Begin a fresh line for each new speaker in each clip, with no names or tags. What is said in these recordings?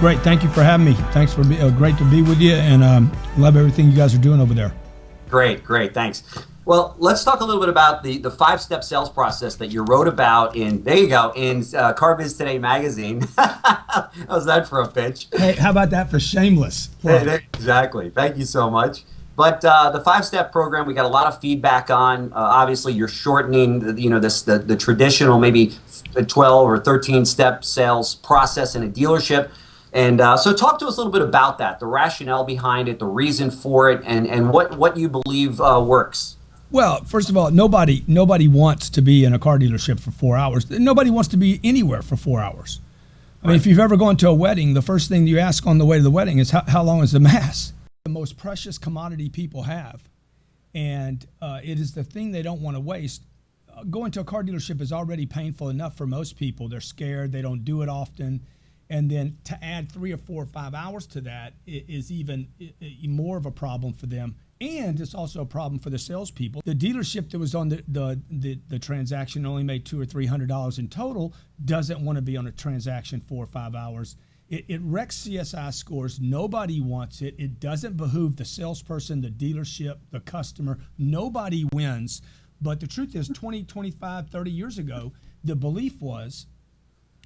Great. Thank you for having me. Thanks for great to be with you, and love everything you guys are doing over there.
Great. Thanks. Well, let's talk a little bit about the 5-step sales process that you wrote about in Car Biz Today magazine. How's that for a pitch?
Hey, how about that for shameless?
Exactly. Thank you so much. But the 5-step program, we got a lot of feedback on. Obviously, you're shortening, the traditional maybe 12 or 13-step sales process in a dealership. And so talk to us a little bit about that, the rationale behind it, the reason for it, and what you believe works.
Well, first of all, nobody wants to be in a car dealership for 4 hours. Nobody wants to be anywhere for 4 hours. I mean, if you've ever gone to a wedding, the first thing you ask on the way to the wedding is how long is the mass? The most precious commodity people have, and it is the thing they don't want to waste. Going to a car dealership is already painful enough for most people. They're scared, they don't do it often. And then to add 3 or 4 or 5 hours to that is even more of a problem for them. And it's also a problem for the salespeople. The dealership that was on the transaction only made $200 or $300 in total doesn't want to be on a transaction 4 or 5 hours. It wrecks CSI scores. Nobody wants it. It doesn't behoove the salesperson, the dealership, the customer. Nobody wins. But the truth is 20, 25, 30 years ago, the belief was,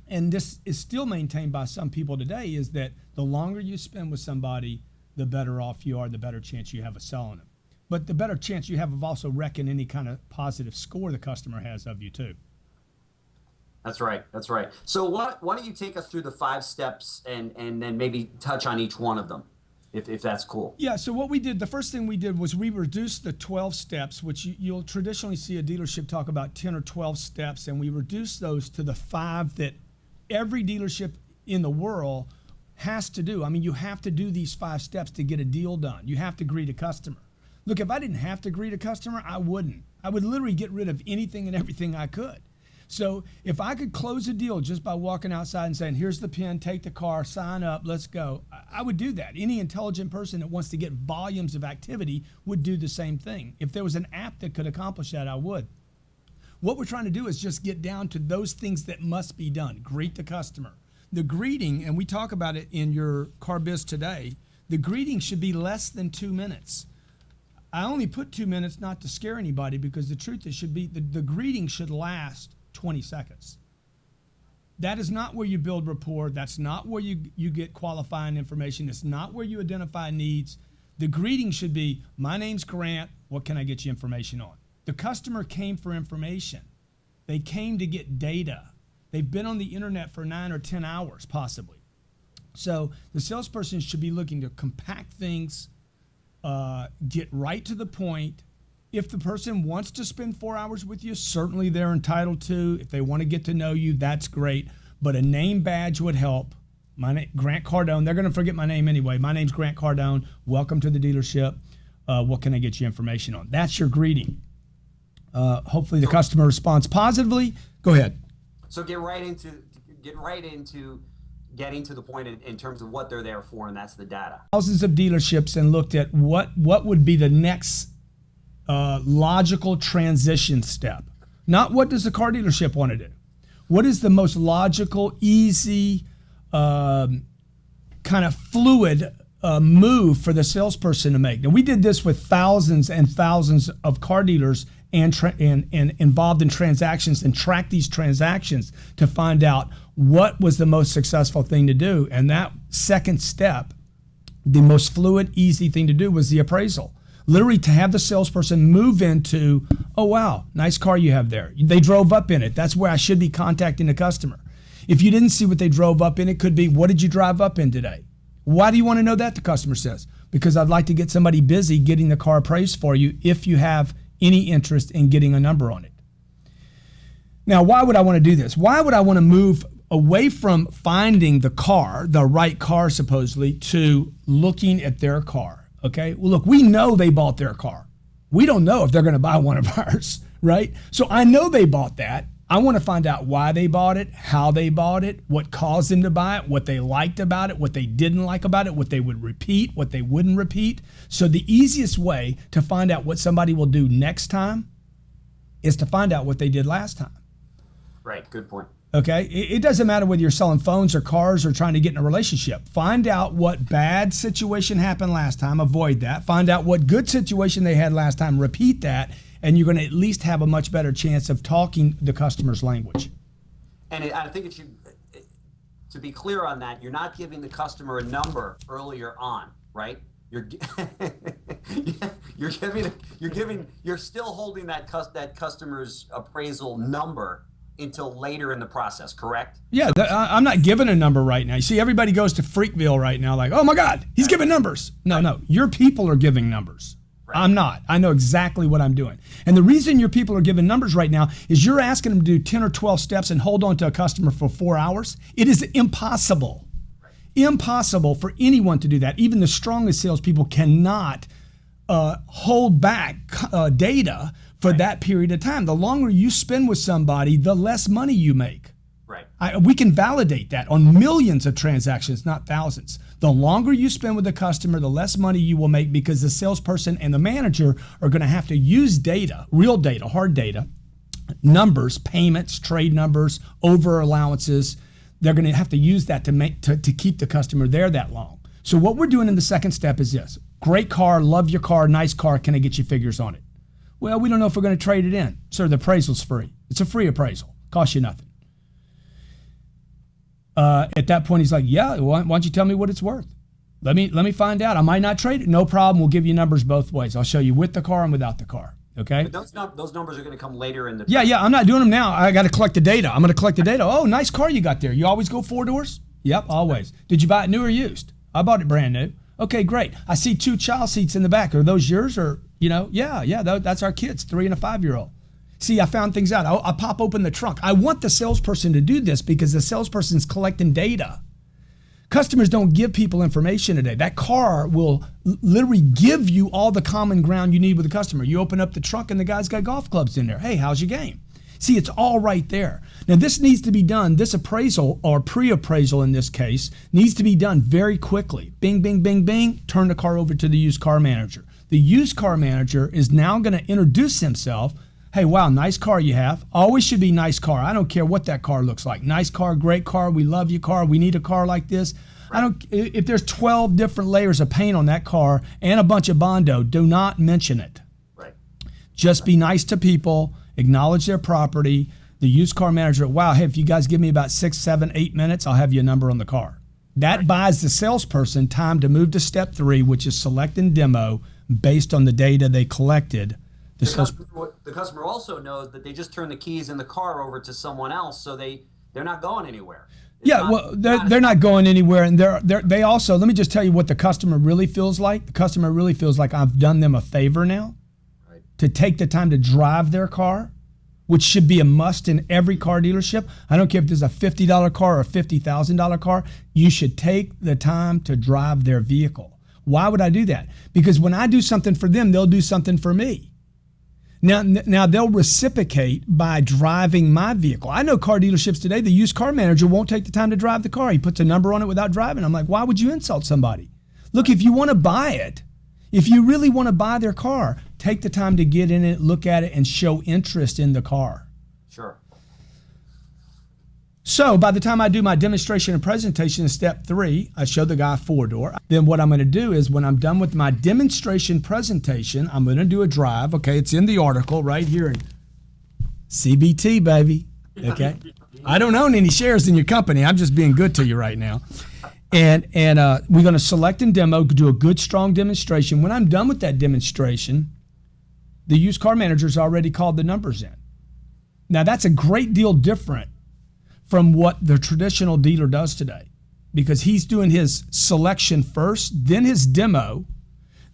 and this is still maintained by some people today, is that the longer you spend with somebody, the better off you are, the better chance you have of selling them. But the better chance you have of also wrecking any kind of positive score the customer has of you too.
That's right. So why don't you take us through the 5 steps and then maybe touch on each one of them, if that's cool.
Yeah, so what we did, the first thing we did was we reduced the 12 steps, which you'll traditionally see a dealership talk about 10 or 12 steps, and we reduced those to the 5 that every dealership in the world has to do. I mean, you have to do these 5 steps to get a deal done. You have to greet a customer. Look, if I didn't have to greet a customer, I wouldn't. I would literally get rid of anything and everything I could. So if I could close a deal just by walking outside and saying, here's the pen, take the car, sign up, let's go, I would do that. Any intelligent person that wants to get volumes of activity would do the same thing. If there was an app that could accomplish that, I would. What we're trying to do is just get down to those things that must be done. Greet the customer. The greeting, and we talk about it in your Car Biz Today, the greeting should be less than 2 minutes. I only put 2 minutes not to scare anybody, because the truth is the greeting should last 20 seconds. That is not where you build rapport. That's not where you get qualifying information. It's not where you identify needs. The greeting should be, my name's Grant, what can I get you information on? The customer came for information. They came to get data. They've been on the internet for 9 or 10 hours, possibly. So the salesperson should be looking to compact things, get right to the point. If the person wants to spend 4 hours with you, certainly they're entitled to. If they want to get to know you, that's great. But a name badge would help. My name, Grant Cardone. They're going to forget my name anyway. My name's Grant Cardone. Welcome to the dealership. What can I get you information on? That's your greeting. Hopefully the customer responds positively. Go ahead.
So get right into getting to the point in terms of what they're there for, and that's the data.
Thousands of dealerships and looked at what would be the next logical transition step. Not what does the car dealership want to do. What is the most logical, easy, kind of fluid move for the salesperson to make? Now, we did this with thousands and thousands of car dealers and involved in transactions, and tracked these transactions to find out what was the most successful thing to do. And that second step, the most fluid, easy thing to do, was the appraisal. Literally to have the salesperson move into, oh, wow, nice car you have there. They drove up in it. That's where I should be contacting the customer. If you didn't see what they drove up in, it could be, what did you drive up in today? Why do you want to know that, the customer says? Because I'd like to get somebody busy getting the car appraised for you if you have any interest in getting a number on it. Now, why would I want to do this? Why would I want to move away from finding the car, the right car supposedly, to looking at their car? Okay, well, look, we know they bought their car. We don't know if they're going to buy one of ours, right? So I know they bought that. I want to find out why they bought it, how they bought it, what caused them to buy it, what they liked about it, what they didn't like about it, what they would repeat, what they wouldn't repeat. So the easiest way to find out what somebody will do next time is to find out what they did last time.
Right, good point.
Okay, it doesn't matter whether you're selling phones or cars or trying to get in a relationship. Find out what bad situation happened last time, avoid that. Find out what good situation they had last time, repeat that, and you're going to at least have a much better chance of talking the customer's language.
And I think it should, to be clear on that, you're not giving the customer a number earlier on, right? You're still holding that customer's appraisal number until later in the process, correct?
Yeah, I'm not giving a number right now. You see, everybody goes to Freakville right now like, oh my God, he's giving numbers. No, your people are giving numbers. Right. I'm not. I know exactly what I'm doing. And the reason your people are giving numbers right now is you're asking them to do 10 or 12 steps and hold on to a customer for 4 hours. It is impossible. Right. Impossible for anyone to do that. Even the strongest salespeople cannot hold back data for that period of time. The longer you spend with somebody, the less money you make.
Right.
We can validate that on millions of transactions, not thousands. The longer you spend with the customer, the less money you will make because the salesperson and the manager are going to have to use data, real data, hard data, numbers, payments, trade numbers, over allowances. They're going to have to use that to keep the customer there that long. So what we're doing in the second step is this. Great car, love your car, nice car, can I get you figures on it? Well, we don't know if we're going to trade it in. Sir, the appraisal's free. It's a free appraisal. Costs you nothing. At that point, he's like, yeah, why don't you tell me what it's worth? Let me find out. I might not trade it. No problem. We'll give you numbers both ways. I'll show you with the car and without the car. Okay?
But those numbers are going to come later in the
Yeah, I'm not doing them now. I got to collect the data. I'm going to collect the data. Oh, nice car you got there. You always go 4 doors? Yep, always. Did you buy it new or used? I bought it brand new. Okay, great. I see 2 child seats in the back. Are those yours or, yeah, that's our kids, 3 and a 5-year-old. See, I found things out. I pop open the trunk. I want the salesperson to do this because the salesperson's collecting data. Customers don't give people information today. That car will literally give you all the common ground you need with the customer. You open up the trunk and the guy's got golf clubs in there. Hey, how's your game? See, it's all right there. Now, this needs to be done. This appraisal, or pre-appraisal in this case, needs to be done very quickly. Bing, bing, bing, bing, turn the car over to the used car manager. The used car manager is now going to introduce himself. Hey, wow, nice car you have. Always should be nice car. I don't care what that car looks like. Nice car, great car. We love your car. We need a car like this. Right. If there's 12 different layers of paint on that car and a bunch of Bondo, do not mention it.
Right.
Just be nice to people, acknowledge their property. The used car manager, wow, hey, if you guys give me about 6, 7, 8 minutes, I'll have you a number on the car. That buys the salesperson time to move to step 3, which is select and demo based on the data they collected.
The customer also knows that they just turned the keys in the car over to someone else, so they're not going anywhere.
They're not going anywhere, and they also, let me just tell you what the customer really feels like. The customer really feels like I've done them a favor now, right, to take the time to drive their car, which should be a must in every car dealership. I don't care if there's a $50 car or a $50,000 car. You should take the time to drive their vehicle. Why would I do that? Because when I do something for them, they'll do something for me. Now they'll reciprocate by driving my vehicle. I know car dealerships today, the used car manager won't take the time to drive the car. He puts a number on it without driving. I'm like, why would you insult somebody? Look, if you want to buy it, if you really want to buy their car, take the time to get in it, look at it, and show interest in the car.
Sure.
So by the time I do my demonstration and presentation in step 3, I show the guy a 4-door. Then what I'm going to do is when I'm done with my demonstration presentation, I'm going to do a drive. Okay, it's in the article right here in CBT, baby. Okay, I don't own any shares in your company. I'm just being good to you right now. And we're going to select and demo, do a good, strong demonstration. When I'm done with that demonstration, the used car manager's already called the numbers in. Now that's a great deal different from what the traditional dealer does today, because he's doing his selection first, then his demo,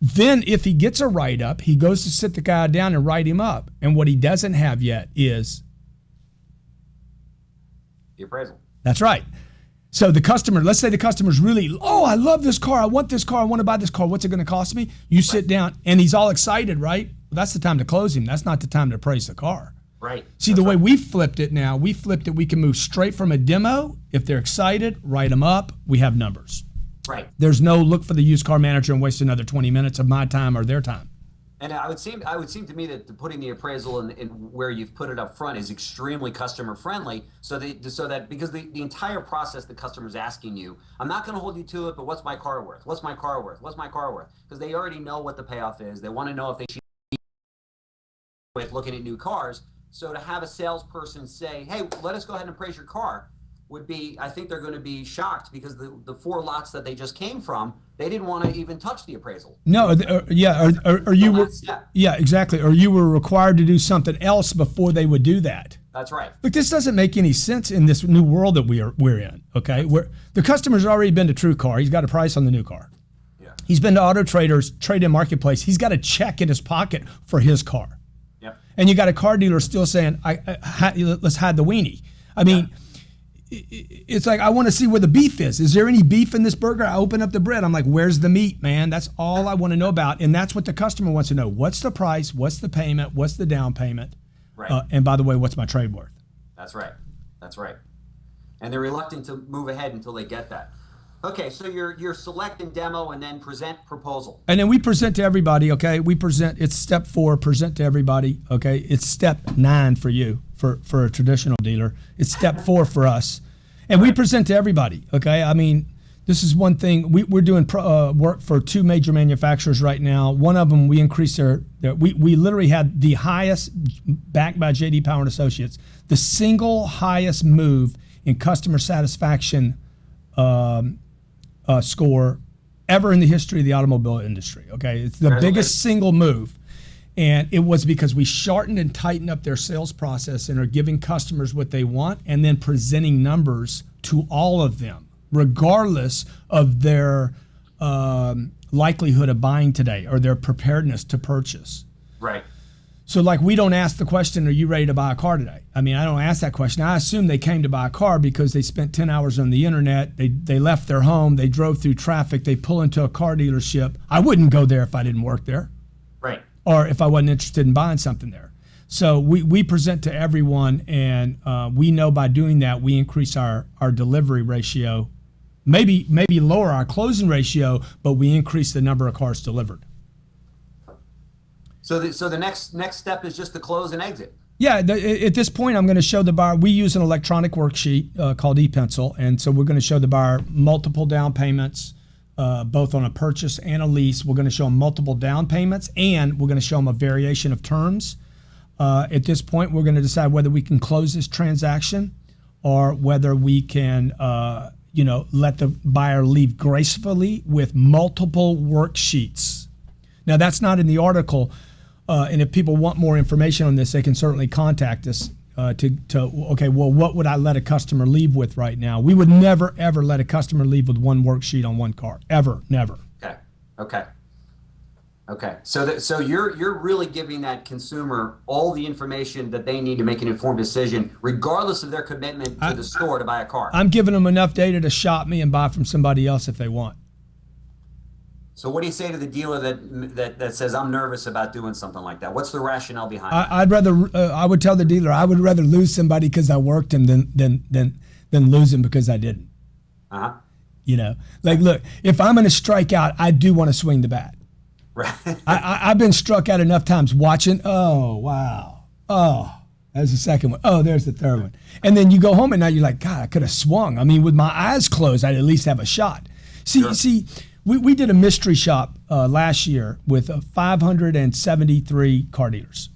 then if he gets a write-up, he goes to sit the guy down and write him up. And what he doesn't have yet is
the appraisal.
That's right. So the customer, let's say the customer's really, oh, I love this car. I want this car. I want to buy this car. What's it going to cost me? You sit down and he's all excited, right? Well, that's the time to close him. That's not the time to appraise the car.
Right.
See, the way we flipped it now, we can move straight from a demo. If they're excited, write them up. We have numbers.
Right.
There's no look for the used car manager and waste another 20 minutes of my time or their time.
And I would seem to me that putting the appraisal in where you've put it up front is extremely customer friendly. So that because the entire process the customer's asking you, I'm not going to hold you to it, but what's my car worth? What's my car worth? What's my car worth? Because they already know what the payoff is. They want to know if they should be with looking at new cars. So to have a salesperson say, hey, let us go ahead and appraise your car would be, I think they're going to be shocked because the 4 lots that they just came from, they didn't want to even touch the appraisal.
No, or you were, yeah, exactly. Or you were required to do something else before they would do that.
That's right.
But this doesn't make any sense in this new world that we're in. Okay, where the customer's already been to TrueCar, he's got a price on the new car.
Yeah.
He's been to AutoTrader's trade-in marketplace. He's got a check in his pocket for his car.
Yep.
And you got a car dealer still saying, let's hide the weenie. I mean. Yeah. It's like, I want to see where the beef is. Is there any beef in this burger? I open up the bread. I'm like, where's the meat, man? That's all I want to know about. And that's what the customer wants to know. What's the price? What's the payment? What's the down payment?
Right.
And by the way, what's my trade worth?
That's right. That's right. And they're reluctant to move ahead until they get that. Okay, so you're select and demo and then present proposal.
And then we present to everybody, okay? We present, it's step 4, present to everybody, okay? It's step 9 for you, for a traditional dealer. It's step 4 for us. And we present to everybody, okay? I mean, this is one thing. We're doing work for 2 major manufacturers right now. One of them, we increased we literally had the highest, backed by J.D. Power and Associates, the single highest move in customer satisfaction score ever in the history of the automobile industry, okay? It's the biggest single move. And it was because we shortened and tightened up their sales process and are giving customers what they want and then presenting numbers to all of them, regardless of their likelihood of buying today or their preparedness to purchase.
Right.
So like, we don't ask the question, are you ready to buy a car today? I mean, I don't ask that question. I assume they came to buy a car because they spent 10 hours on the internet. They left their home. They drove through traffic. They pull into a car dealership. I wouldn't go there if I didn't work there.
Right.
Or if I wasn't interested in buying something there. So we present to everyone, and we know by doing that, we increase our delivery ratio, maybe lower our closing ratio, but we increase the number of cars delivered.
So the next step is just to close and exit.
Yeah, at this point, I'm going to show the buyer. We use an electronic worksheet called ePencil, and so we're going to show the buyer multiple down payments, both on a purchase and a lease. We're going to show them multiple down payments, and we're going to show them a variation of terms. At this point, we're going to decide whether we can close this transaction or whether we can, let the buyer leave gracefully with multiple worksheets. Now, that's not in the article. And if people want more information on this, they can certainly contact us what would I let a customer leave with right now? We would never, ever let a customer leave with one worksheet on one car. Ever, never.
Okay. So you're really giving that consumer all the information that they need to make an informed decision, regardless of their commitment to the store to buy a car.
I'm giving them enough data to shop me and buy from somebody else if they want.
So what do you say to the dealer that says, I'm nervous about doing something like that? What's the rationale behind that?
I would tell the dealer, I would rather lose somebody because I worked him than lose him because I didn't.
Uh-huh.
Look, if I'm going to strike out, I do want to swing the bat.
Right.
I've been struck out enough times watching. Oh, wow. Oh, there's the second one. Oh, there's the third one. And then you go home and now you're like, God, I could have swung. I mean, with my eyes closed, I'd at least have a shot. See, we did a mystery shop last year with 573 car dealers.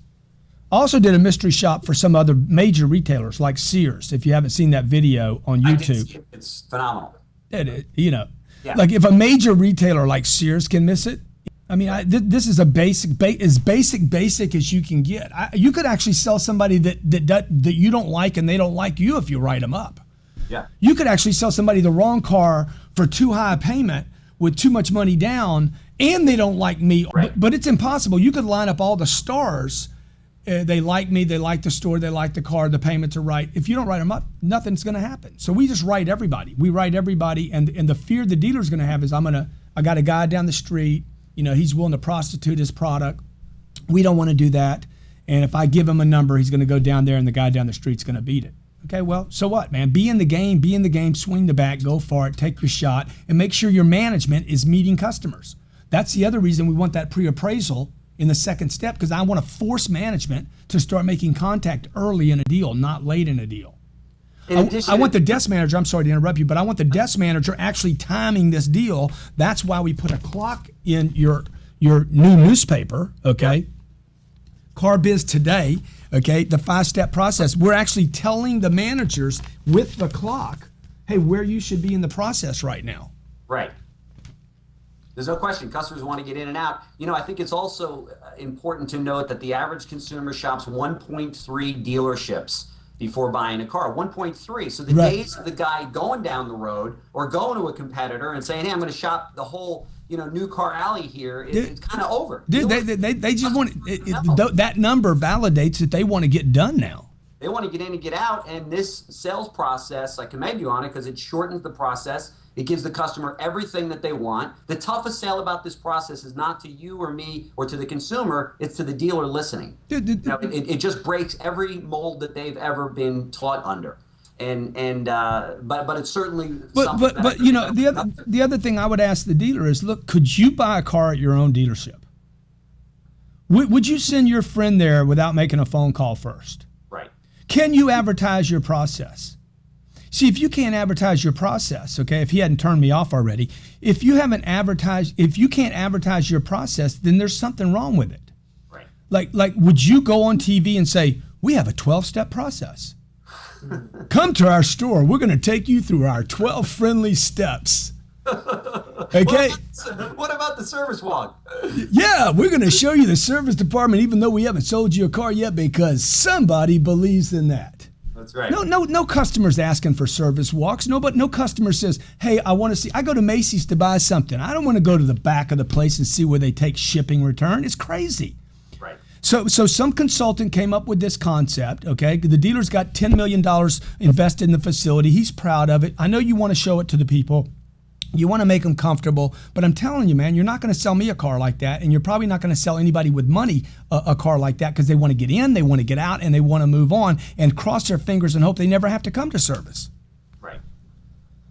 Also did a mystery shop for some other major retailers like Sears. If you haven't seen that video on YouTube,
I did see it. It's phenomenal.
Like if a major retailer like Sears can miss it, I mean, this is a basic as you can get. You could actually sell somebody that you don't like and they don't like you if you write them up.
Yeah.
You could actually sell somebody the wrong car for too high a payment with too much money down, and they don't like me.
Right.
But it's impossible. You could line up all the stars. They like me, they like the store, they like the car, the payments are right. If you don't write them up, nothing's going to happen. So we just write everybody. We write everybody, and the fear the dealer's going to have is I got a guy down the street, he's willing to prostitute his product. We don't want to do that. And if I give him a number, he's going to go down there and the guy down the street's going to beat it. Okay, well, so what, man? Be in the game, swing the bat, go for it, take your shot, and make sure your management is meeting customers. That's the other reason we want that pre-appraisal in the second step because I want to force management to start making contact early in a deal, not late in a deal. I want the desk manager, I'm sorry to interrupt you, but I want the desk manager actually timing this deal. That's why we put a clock in your new newspaper, okay? Yep. Car Biz Today, okay, the 5-step process. We're actually telling the managers with the clock, hey, where you should be in the process right now.
Right. There's no question. Customers want to get in and out. You know, I think it's also important to note that the average consumer shops 1.3 dealerships before buying a car. 1.3. So the days of the guy going down the road or going to a competitor and saying, hey, I'm going to shop the whole, new car alley here, it's kind of over.
Dude, they just want that number validates that they want to get done now.
They want to get in and get out, and this sales process, I commend you on it because it shortens the process. It gives the customer everything that they want. The toughest sale about this process is not to you or me or to the consumer, it's to the dealer listening. It just breaks every mold that they've ever been taught under. But it's certainly
the other thing I would ask the dealer is, look, could you buy a car at your own dealership? Would you send your friend there without making a phone call first?
Right.
Can you advertise your process? See, if you can't advertise your process, okay, if he hadn't turned me off already, if you can't advertise your process, then there's something wrong with it.
Right.
Like would you go on TV and say, we have a 12-step process. Come to our store. We're going to take you through our 12 friendly steps. Okay.
What about the service walk?
Yeah, we're going to show you the service department, even though we haven't sold you a car yet, because somebody believes in that.
That's right.
No customer's asking for service walks. No customer says, hey, I want to see. I go to Macy's to buy something. I don't want to go to the back of the place and see where they take shipping return. It's crazy.
Right.
So some consultant came up with this concept, okay? The dealer's got $10 million invested in the facility. He's proud of it. I know you want to show it to the people. You want to make them comfortable, but I'm telling you, man, you're not going to sell me a car like that, and you're probably not going to sell anybody with money a car like that because they want to get in, they want to get out, and they want to move on and cross their fingers and hope they never have to come to service.
Right.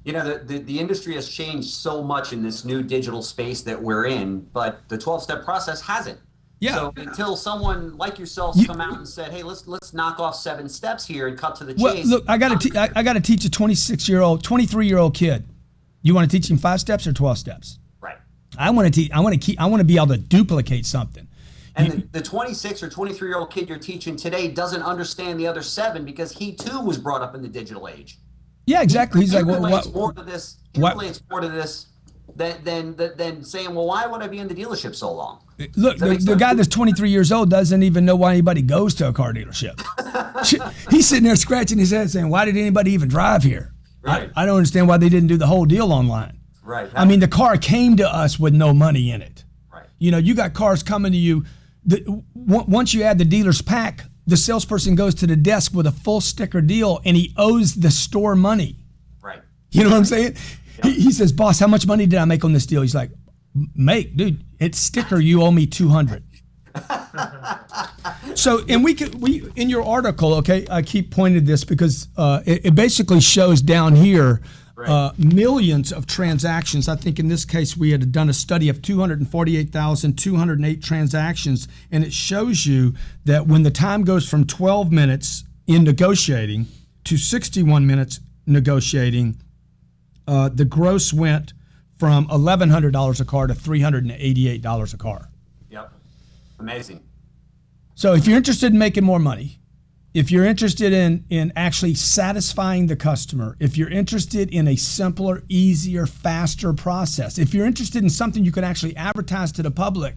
The industry has changed so much in this new digital space that we're in, but the 12-step process hasn't.
Yeah.
So until someone like yourself come out and said, "Hey, let's knock off 7 steps here and cut to the chase."
Well, look, I got to teach a 23-year-old kid. You want to teach him 5 steps or 12 steps?
Right.
I want to be able to duplicate something.
And the 26 or 23-year-old kid you're teaching today doesn't understand the other 7 because he too was brought up in the digital age.
Yeah, exactly. He's like,
relates more to this than saying, well, why would I be in the dealership so long?
Look, the guy that's 23 years old doesn't even know why anybody goes to a car dealership. He's sitting there scratching his head saying, why did anybody even drive here?
Right.
I don't understand why they didn't do the whole deal online.
Right.
I mean, the car came to us with no money in it.
Right.
You got cars coming to you. Once you add the dealer's pack, the salesperson goes to the desk with a full sticker deal, and he owes the store money.
Right.
You know what I'm saying? Yep. He says, boss, how much money did I make on this deal? He's like, dude, it's sticker. You owe me $200. So, and we in your article, okay, I keep pointing this because it basically shows down here millions of transactions. I think in this case we had done a study of 248,208 transactions, and it shows you that when the time goes from 12 minutes in negotiating to 61 minutes negotiating, the gross went from $1,100 a car to $388 a car.
Yep. Amazing.
So if you're interested in making more money, if you're interested in actually satisfying the customer, if you're interested in a simpler, easier, faster process, if you're interested in something you can actually advertise to the public,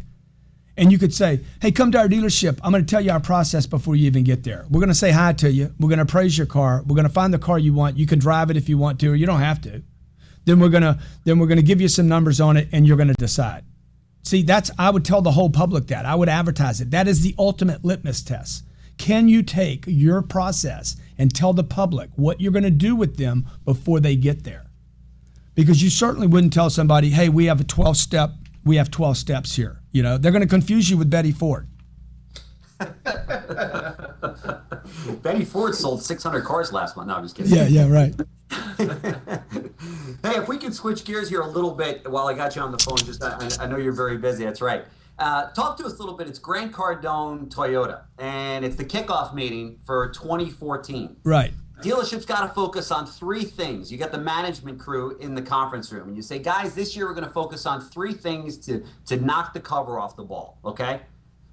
and you could say, hey, come to our dealership. I'm going to tell you our process before you even get there. We're going to say hi to you. We're going to appraise your car. We're going to find the car you want. You can drive it if you want to, or you don't have to. Then we're going to give you some numbers on it, and you're going to decide. See, I would tell the whole public that. I would advertise it. That is the ultimate litmus test. Can you take your process and tell the public what you're going to do with them before they get there? Because you certainly wouldn't tell somebody, hey, we have 12 steps here. They're going to confuse you with Betty Ford.
Betty Ford sold 600 cars last month. No, I'm just kidding.
Yeah, right.
Hey, if we could switch gears here a little bit while I got you on the phone, I know you're very busy. That's right. Talk to us a little bit. It's Grant Cardone Toyota, and it's the kickoff meeting for 2014.
Right.
Dealership's got to focus on three things. You got the management crew in the conference room, and you say, guys, this year we're going to focus on three things to knock the cover off the ball, okay?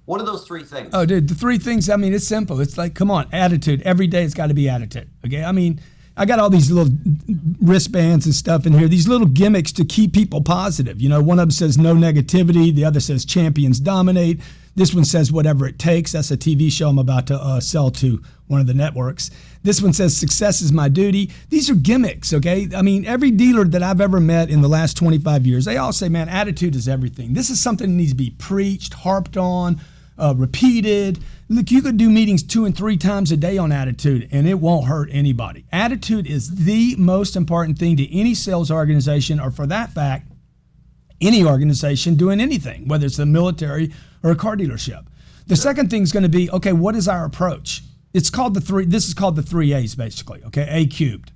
What are those three things?
Oh, dude, the three things, I mean, it's simple. It's like, come on, attitude. Every day it's got to be attitude, okay? I mean, I got all these little wristbands and stuff in here, these little gimmicks to keep people positive. You know, one of them says no negativity. The other says champions dominate. This one says whatever it takes. That's a TV show I'm about to sell to one of the networks. This one says success is my duty. These are gimmicks, okay? I mean, every dealer that I've ever met in the last 25 years, they all say, man, attitude is everything. This is something that needs to be preached, harped on, repeated. Look, you could do meetings 2 and 3 times a day on attitude, and it won't hurt anybody. Attitude is the most important thing to any sales organization, or for that fact, any organization doing anything, whether it's the military or a car dealership. The second thing is going to be, okay, what is our approach? It's called this is called the 3 A's basically, okay, A cubed.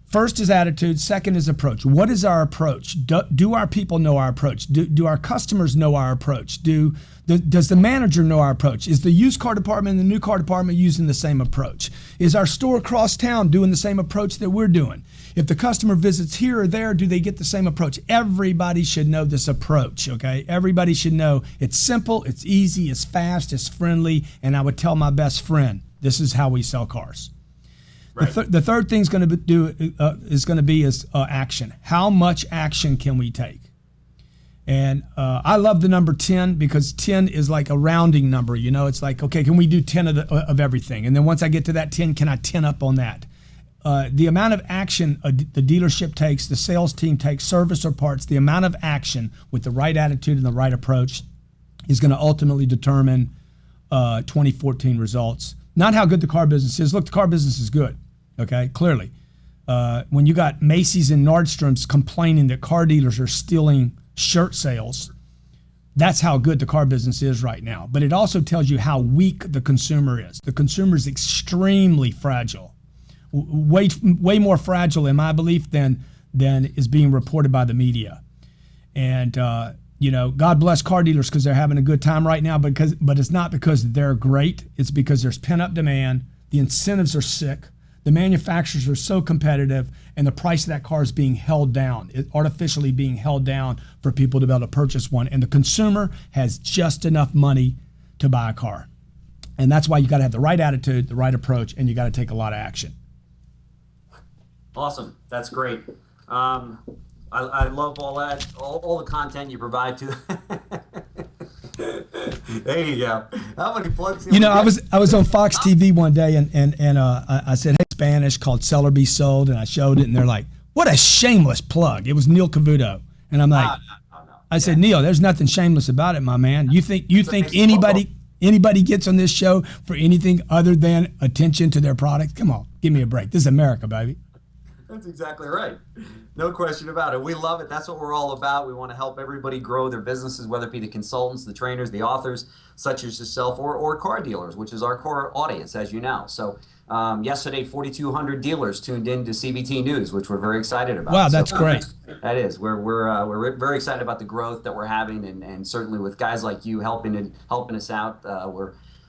First is attitude, second is approach. What is our approach? Do our people know our approach? Do our customers know our approach? Does the manager know our approach? Is the used car department and the new car department using the same approach? Is our store across town doing the same approach that we're doing? If the customer visits here or there, do they get the same approach? Everybody should know this approach, okay? Everybody should know it's simple, it's easy, it's fast, it's friendly, and I would tell my best friend, this is how we sell cars. Right. The third thing is going to be action. How much action can we take? And I love the number 10 because 10 is like a rounding number. You know, it's like, okay, can we do 10 of everything? And then once I get to that 10, can I 10 up on that? The amount of action the dealership takes, the sales team takes, service or parts, the amount of action with the right attitude and the right approach is going to ultimately determine 2014 results. Not how good the car business is. Look, the car business is good, okay, clearly. When you got Macy's and Nordstrom's complaining that car dealers are stealing shirt sales, that's how good the car business is right now. But it also tells you how weak the consumer is. The consumer is extremely fragile. Way more fragile, in my belief, than is being reported by the media. And you know, God bless car dealers because they're having a good time right now. But it's not because they're great. It's because there's pent-up demand. The incentives are sick. The manufacturers are so competitive, and the price of that car is being held down, artificially being held down for people to be able to purchase one. And the consumer has just enough money to buy a car. And that's why you got to have the right attitude, the right approach, and you got to take a lot of action.
Awesome. That's great. I love all that, all the content you provide to. There you go. How many plugs?
You know, I was on Fox TV one day, and I said, hey, Spanish called Seller Be Sold, and I showed it, and they're like, what a shameless plug. It was Neil Cavuto. And I'm like, no. I said, Neil, there's nothing shameless about it, my man. You think anybody gets on this show for anything other than attention to their product? Come on, give me a break. This is America, baby.
That's exactly right. No question about it. We love it. That's what we're all about. We want to help everybody grow their businesses, whether it be the consultants, the trainers, the authors, such as yourself, or car dealers, which is our core audience, as you know. So yesterday, 4,200 dealers tuned in to CBT News, which we're very excited about.
Wow, that's great.
That is. We're very excited about the growth that we're having, and certainly with guys like you helping us out,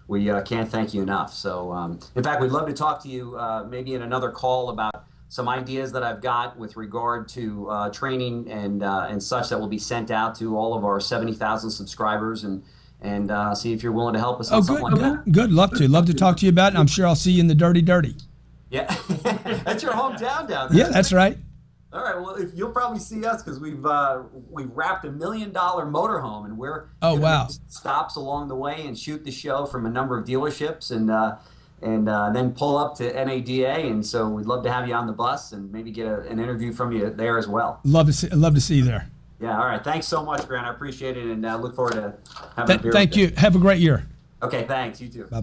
we can't thank you enough. So, in fact, we'd love to talk to you maybe in another call about some ideas that I've got with regard to training and such that will be sent out to all of our 70,000 subscribers and see if you're willing to help us.
Oh, good, like that. Good. Love to talk to you about it. I'm sure I'll see you in the Dirty.
Yeah, that's your hometown down there.
Yeah, that's right.
All right. Well, you'll probably see us because we've wrapped $1 million motorhome, and we're stops along the way and shoot the show from a number of dealerships and then pull up to NADA, and so we'd love to have you on the bus and maybe get an interview from you there as well.
Love to see you there.
Yeah, all right. Thanks so much, Grant. I appreciate it, and look forward to having a beer.
Thank you. Have a great year.
Okay, thanks. You too. Bye-bye.